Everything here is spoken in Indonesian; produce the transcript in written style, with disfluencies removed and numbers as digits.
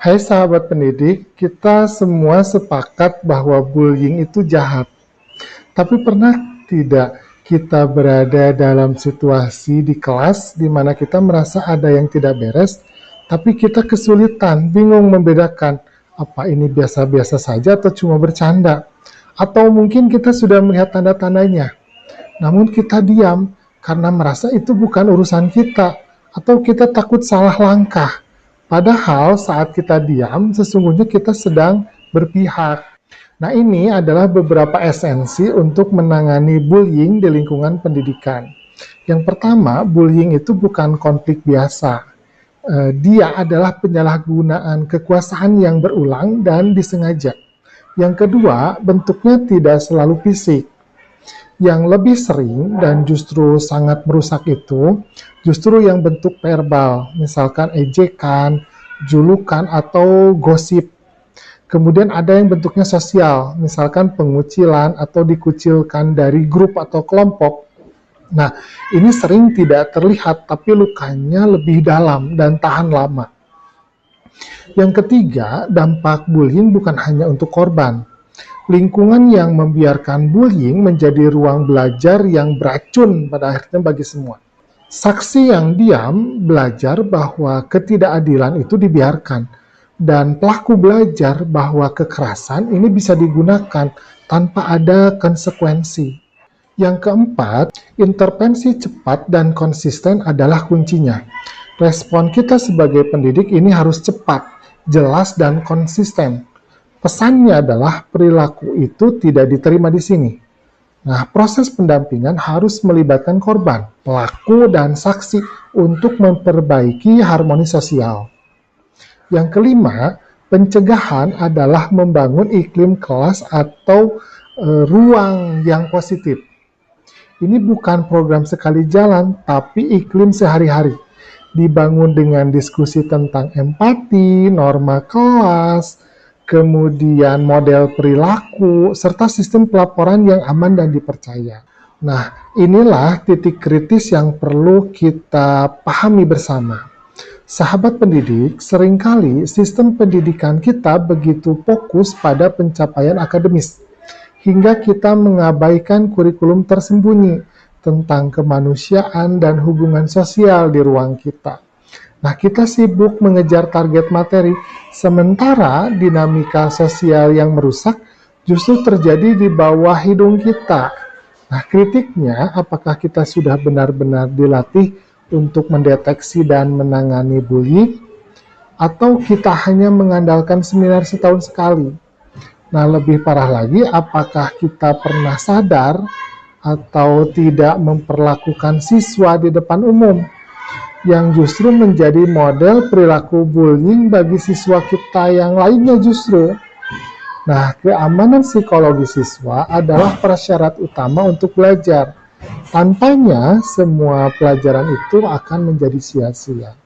Hai sahabat pendidik, kita semua sepakat bahwa bullying itu jahat. Tapi pernah tidak kita berada dalam situasi di kelas di mana kita merasa ada yang tidak beres, tapi kita kesulitan, bingung membedakan apa ini biasa-biasa saja atau cuma bercanda? Atau mungkin kita sudah melihat tanda-tandanya, namun kita diam karena merasa itu bukan urusan kita, atau kita takut salah langkah. Padahal saat kita diam, sesungguhnya kita sedang berpihak. Nah, ini adalah beberapa esensi untuk menangani bullying di lingkungan pendidikan. Yang pertama, bullying itu bukan konflik biasa. Dia adalah penyalahgunaan kekuasaan yang berulang dan disengaja. Yang kedua, bentuknya tidak selalu fisik. Yang lebih sering dan justru sangat merusak itu justru yang bentuk verbal, misalkan ejekan, julukan, atau gosip. Kemudian ada yang bentuknya sosial, misalkan pengucilan atau dikucilkan dari grup atau kelompok. Nah, ini sering tidak terlihat, tapi lukanya lebih dalam dan tahan lama. Yang ketiga, dampak bullying bukan hanya untuk korban. Lingkungan yang membiarkan bullying menjadi ruang belajar yang beracun pada akhirnya bagi semua. Saksi yang diam belajar bahwa ketidakadilan itu dibiarkan, dan pelaku belajar bahwa kekerasan ini bisa digunakan tanpa ada konsekuensi. Yang keempat, intervensi cepat dan konsisten adalah kuncinya. Respon kita sebagai pendidik ini harus cepat, jelas, dan konsisten. Pesannya adalah perilaku itu tidak diterima di sini. Nah, proses pendampingan harus melibatkan korban, pelaku, dan saksi untuk memperbaiki harmoni sosial. Yang kelima, pencegahan adalah membangun iklim kelas atau ruang yang positif. Ini bukan program sekali jalan, tapi iklim sehari-hari. Dibangun dengan diskusi tentang empati, norma kelas, kemudian model perilaku, serta sistem pelaporan yang aman dan dipercaya. Nah, inilah titik kritis yang perlu kita pahami bersama. Sahabat pendidik, seringkali sistem pendidikan kita begitu fokus pada pencapaian akademis, hingga kita mengabaikan kurikulum tersembunyi tentang kemanusiaan dan hubungan sosial di ruang kita. Nah, kita sibuk mengejar target materi, sementara dinamika sosial yang merusak justru terjadi di bawah hidung kita. Nah, kritiknya, apakah kita sudah benar-benar dilatih untuk mendeteksi dan menangani bullying, atau kita hanya mengandalkan seminar setahun sekali? Nah, lebih parah lagi, apakah kita pernah sadar atau tidak memperlakukan siswa di depan umum, yang justru menjadi model perilaku bullying bagi siswa kita yang lainnya justru. Nah, keamanan psikologi siswa adalah prasyarat utama untuk belajar. Tanpanya, semua pelajaran itu akan menjadi sia-sia.